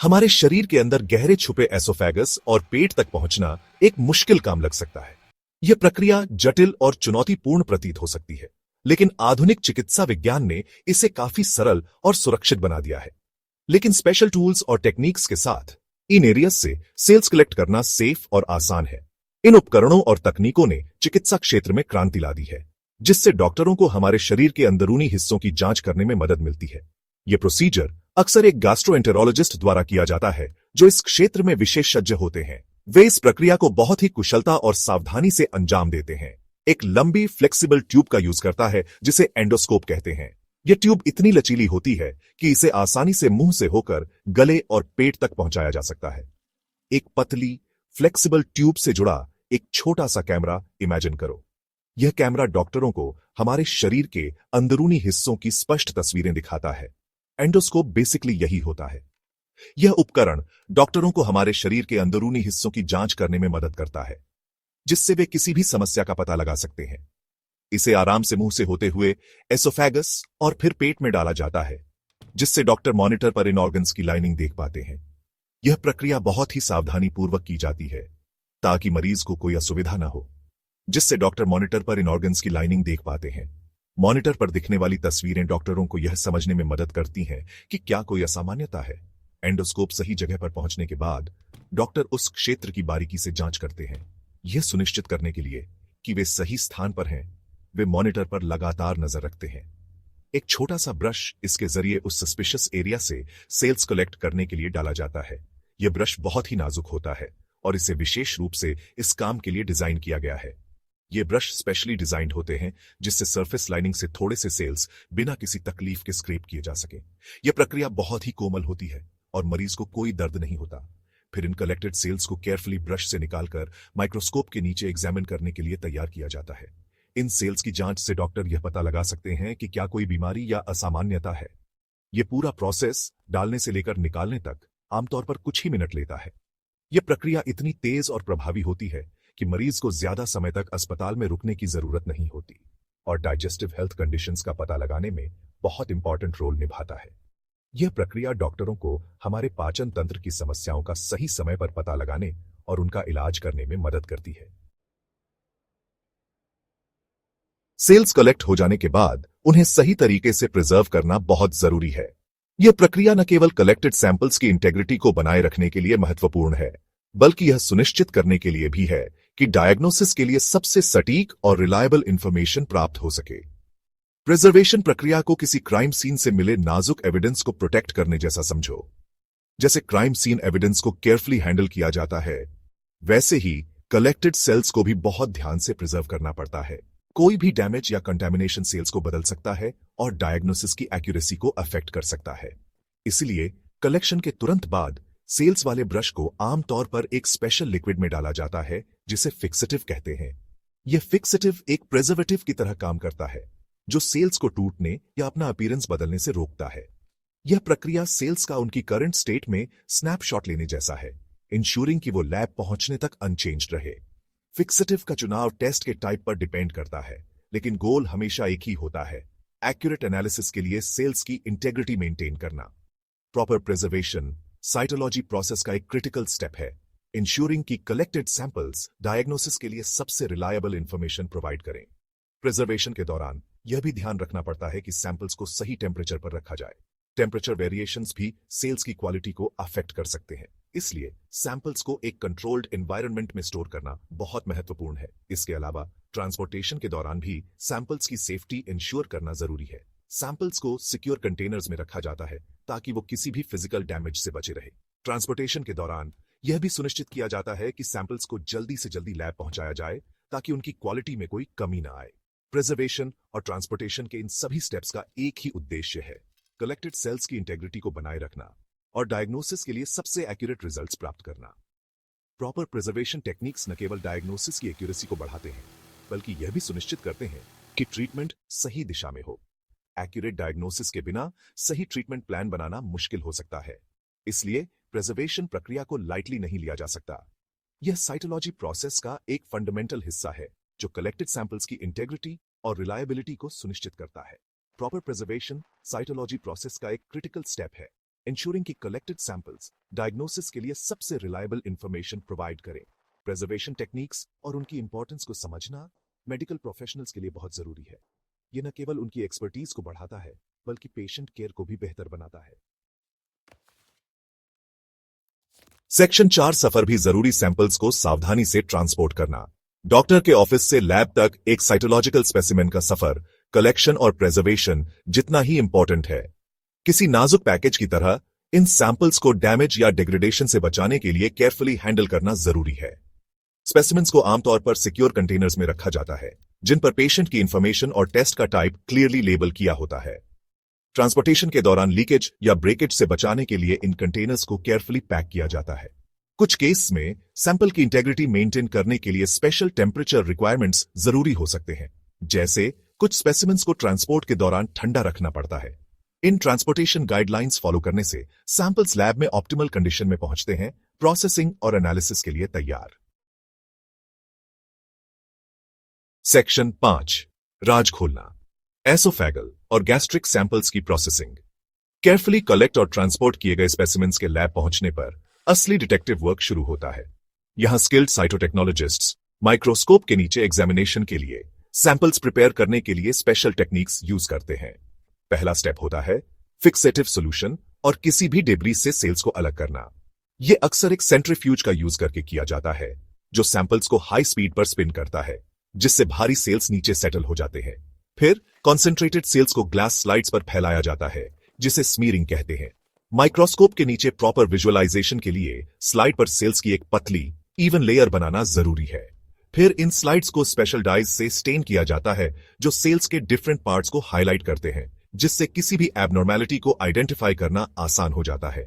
हमारे शरीर के अंदर गहरे छुपे एसोफेगस और पेट तक पहुंचना एक मुश्किल काम लग सकता है। यह प्रक्रिया जटिल और चुनौतीपूर्ण प्रतीत हो सकती है, लेकिन आधुनिक चिकित्सा विज्ञान ने इसे काफी सरल और सुरक्षित बना दिया है। लेकिन स्पेशल टूल्स और टेक्निक्स के साथ इन एरियाज से सेल्स कलेक्ट करना सेफ और आसान है। इन उपकरणों और तकनीकों ने चिकित्सा क्षेत्र में क्रांति ला दी है, जिससे डॉक्टरों को हमारे शरीर के अंदरूनी हिस्सों की जांच करने में मदद मिलती है। यह प्रोसीजर अक्सर एक गैस्ट्रोएंटेरोलॉजिस्ट द्वारा किया जाता है, जो इस क्षेत्र में विशेषज्ञ होते हैं। वे इस प्रक्रिया को बहुत ही कुशलता और सावधानी से अंजाम देते हैं। एक लंबी फ्लेक्सिबल ट्यूब का यूज करता है, जिसे एंडोस्कोप कहते हैं। यह ट्यूब इतनी लचीली होती है कि इसे आसानी से मुंह से होकर गले और पेट तक पहुंचाया जा सकता है। एक पतली फ्लेक्सिबल ट्यूब से जुड़ा एक छोटा सा कैमरा इमेजिन करो। यह कैमरा डॉक्टरों को हमारे शरीर के अंदरूनी हिस्सों की स्पष्ट तस्वीरें दिखाता है। एंडोस्कोप बेसिकली यही होता है। यह उपकरण डॉक्टरों को हमारे शरीर के अंदरूनी हिस्सों की जांच करने में मदद करता है, जिससे वे किसी भी समस्या का पता लगा सकते हैं। इसे आराम से मुंह से होते हुए एसोफेगस और फिर पेट में डाला जाता है, जिससे डॉक्टर मॉनिटर पर इन ऑर्गन्स की लाइनिंग देख पाते हैं। यह प्रक्रिया बहुत ही सावधानी पूर्वक की जाती है, ताकि मरीज को कोई असुविधा न हो, जिससे डॉक्टर मॉनिटर पर इन ऑर्गन्स की लाइनिंग देख पाते हैं। मॉनिटर पर दिखने वाली तस्वीरें डॉक्टरों को यह समझने में मदद करती हैं कि क्या कोई असामान्यता है। एंडोस्कोप सही जगह पर पहुंचने के बाद डॉक्टर उस क्षेत्र की बारीकी से जांच करते हैं। यह सुनिश्चित करने के लिए कि वे सही स्थान पर हैं, वे मॉनिटर पर लगातार नजर रखते हैं। एक छोटा सा ब्रश इसके जरिए उस सस्पिशियस एरिया से सेल्स कलेक्ट करने के लिए डाला जाता है। यह ब्रश बहुत ही नाजुक होता है और इसे विशेष रूप से इस काम के लिए डिजाइन किया गया है। ये ब्रश स्पेशली डिजाइंड होते हैं, जिससे सरफेस लाइनिंग से थोड़े से सेल्स बिना किसी तकलीफ के स्क्रैप किए जा सके। यह प्रक्रिया बहुत ही कोमल होती है और मरीज को कोई दर्द नहीं होता। फिर इन कलेक्टेड सेल्स को केयरफुली ब्रश से निकालकर माइक्रोस्कोप के नीचे एग्जामिन करने के लिए तैयार किया जाता है। इन सेल्स की जांच से डॉक्टर यह पता लगा सकते हैं कि क्या कोई बीमारी या असामान्यता है। यह पूरा प्रोसेस डालने से लेकर निकालने तक आमतौर पर कुछ ही मिनट लेता है। यह प्रक्रिया इतनी तेज और प्रभावी होती है कि मरीज को ज्यादा समय तक अस्पताल में रुकने की जरूरत नहीं होती और डाइजेस्टिव हेल्थ कंडीशंस का पता लगाने में बहुत इंपॉर्टेंट रोल निभाता है। यह प्रक्रिया डॉक्टरों को हमारे पाचन तंत्र की समस्याओं का सही समय पर पता लगाने और उनका इलाज करने में मदद करती है। सेल्स कलेक्ट हो जाने के बाद उन्हें सही तरीके से प्रिजर्व करना बहुत जरूरी है। यह प्रक्रिया न केवल कलेक्टेड सैंपल्स की इंटेग्रिटी को बनाए रखने के लिए महत्वपूर्ण है, बल्कि यह सुनिश्चित करने के लिए भी है कि डायग्नोसिस के लिए सबसे सटीक और रिलायबल इंफॉर्मेशन प्राप्त हो सके। प्रिजर्वेशन प्रक्रिया को किसी क्राइम सीन से मिले नाजुक एविडेंस को प्रोटेक्ट करने जैसा समझो। जैसे क्राइम सीन एविडेंस को केयरफुली हैंडल किया जाता है, वैसे ही कलेक्टेड सेल्स को भी बहुत ध्यान से प्रिजर्व करना पड़ता है। कोई भी डैमेज या कंटेमिनेशन सेल्स को बदल सकता है और डायग्नोसिस की एक्यूरेसी को अफेक्ट कर सकता है। इसलिए कलेक्शन के तुरंत बाद सेल्स वाले ब्रश को आमतौर पर एक स्पेशल लिक्विड में डाला जाता है, जिसे फिक्सेटिव कहते हैं। यह फिक्सेटिव एक प्रिजर्वेटिव की तरह काम करता है, जो सेल्स को टूटने या अपना अपीयरेंस बदलने से रोकता है। यह प्रक्रिया सेल्स का उनकी करंट स्टेट में स्नैपशॉट लेने जैसा है, इंश्योरिंग कि वो लैब पहुंचने तक अनचेंज्ड रहे। फिक्सेटिव का चुनाव टेस्ट के टाइप पर डिपेंड करता है, लेकिन गोल हमेशा एक ही होता है, एक्यूरेट एनालिसिस के लिए सेल्स की इंटेग्रिटी मेंटेन करना। प्रॉपर प्रिजर्वेशन साइटोलॉजी प्रोसेस का एक क्रिटिकल स्टेप है, इंश्योरिंग कि कलेक्टेड सैंपल्स डायग्नोसिस के लिए सबसे रिलायबल इंफॉर्मेशन प्रोवाइड करें। प्रिजर्वेशन के दौरान यह भी ध्यान रखना पड़ता है कि सैंपल्स को सही टेम्परेचर पर रखा जाए। टेम्परेचर वेरिएशंस भी सेल्स की क्वालिटी को अफेक्ट कर सकते हैं, इसलिए सैंपल्स को एक कंट्रोल्ड एनवायरनमेंट में स्टोर करना बहुत महत्वपूर्ण है। इसके अलावा ट्रांसपोर्टेशन के दौरान भी सैंपल्स की सेफ्टी इंश्योर करना जरूरी है। सैंपल्स को सिक्योर कंटेनर्स में रखा जाता है ताकि वो किसी भी फिजिकल डैमेज से बचे रहे। ट्रांसपोर्टेशन के दौरान यह भी सुनिश्चित किया जाता है कि सैंपल्स को जल्दी से जल्दी लैब पहुंचाया जाए, ताकि उनकी क्वालिटी में कोई कमी ना आए। प्रिजर्वेशन और ट्रांसपोर्टेशन के इन सभी स्टेप्स का एक ही उद्देश्य है, कलेक्टेड सेल्स की इंटेग्रिटी को बनाए रखना और डायग्नोसिस के लिए सबसे एक्यूरेट रिजल्ट्स प्राप्त करना। प्रॉपर प्रिजर्वेशन टेक्निक्स न केवल डायग्नोसिस की एक्यूरेसी को बढ़ाते हैं, बल्कि यह भी सुनिश्चित करते हैं कि ट्रीटमेंट सही दिशा में हो। एक्यूरेट डायग्नोसिस के बिना सही ट्रीटमेंट प्लान बनाना मुश्किल हो सकता है, इसलिए प्रिजर्वेशन प्रक्रिया को लाइटली नहीं लिया जा सकता। यह साइटोलॉजी प्रोसेस का एक फंडामेंटल हिस्सा है, जो कलेक्टेड सैंपल्स की इंटेग्रिटी और रिलायबिलिटी को सुनिश्चित करता है। प्रॉपर प्रिजर्वेशन साइटोलॉजी प्रोसेस का एक क्रिटिकल स्टेप है, इंश्योरिंग की कलेक्टेड सैंपल्स डायग्नोसिस के लिए सबसे रिलायबल इंफॉर्मेशन प्रोवाइड करें। प्रिजर्वेशन टेक्निक्स और उनकी इंपॉर्टेंस को समझना मेडिकल प्रोफेशनल्स के लिए बहुत जरूरी है। यह न केवल उनकी एक्सपर्टीज को बढ़ाता है बल्कि पेशेंट केयर को भी बेहतर बनाता है। सेक्शन 4 सफर भी जरूरी सैंपल्स को सावधानी से ट्रांसपोर्ट करना। डॉक्टर के ऑफिस से लैब तक एक साइटोलॉजिकल स्पेसिमेन का सफर कलेक्शन और प्रिजर्वेशन जितना ही इंपॉर्टेंट है। किसी नाजुक पैकेज की तरह इन सैंपल्स को डैमेज या डिग्रेडेशन से बचाने के लिए केयरफुली हैंडल करना जरूरी है। स्पेसिमेंस को आमतौर पर सिक्योर कंटेनर्स में रखा जाता है जिन पर पेशेंट की इंफॉर्मेशन और टेस्ट का टाइप क्लियरली लेबल किया होता है। ट्रांसपोर्टेशन के दौरान लीकेज या ब्रेकेज से बचाने के लिए इन कंटेनर्स को केयरफुली पैक किया जाता है। कुछ केस में सैंपल की इंटेग्रिटी मेंटेन करने के लिए स्पेशल टेम्परेचर रिक्वायरमेंट्स जरूरी हो सकते हैं, जैसे कुछ स्पेसिमेंस को ट्रांसपोर्ट के दौरान ठंडा रखना पड़ता है। इन ट्रांसपोर्टेशन गाइडलाइंस फॉलो करने से सैंपल्स लैब में ऑप्टिमल कंडीशन में पहुंचते हैं, प्रोसेसिंग और एनालिसिस के लिए तैयार। सेक्शन 5 राज खोलना, एसोफेगल और गैस्ट्रिक सैंपल्स की प्रोसेसिंग। केयरफुली कलेक्ट और ट्रांसपोर्ट किए गए स्पेसिमेंस के लैब पहुंचने पर असली डिटेक्टिव वर्क शुरू होता है। यहां स्किल्ड साइटोटेक्नोलॉजिस्ट्स माइक्रोस्कोप के नीचे एग्जामिनेशन के लिए सैंपल्स प्रिपेयर करने के लिए स्पेशल टेक्निक्स यूज करते हैं। पहला स्टेप होता है फिक्सेटिव सॉल्यूशन और किसी भी डेब्रीज से सेल्स को अलग करना। यह अक्सर एक सेंट्रीफ्यूज का यूज करके किया जाता है जो सैंपल्स को हाई स्पीड पर स्पिन करता है, जिससे भारी सेल्स नीचे सेटल हो जाते हैं। फिर कॉन्सेंट्रेटेड सेल्स को ग्लास स्लाइड्स पर फैलाया जाता है जिसे स्मीयरिंग कहते हैं। माइक्रोस्कोप के नीचे प्रॉपर विजुअलाइजेशन के लिए स्लाइड पर सेल्स की एक पतली इवन लेयर बनाना जरूरी है। फिर इन स्लाइड्स को स्पेशल डाइज से स्टेन किया जाता है जो सेल्स के डिफरेंट पार्ट्स को हाईलाइट करते हैं, जिससे किसी भी एबनॉर्मेलिटी को आइडेंटिफाई करना आसान हो जाता है।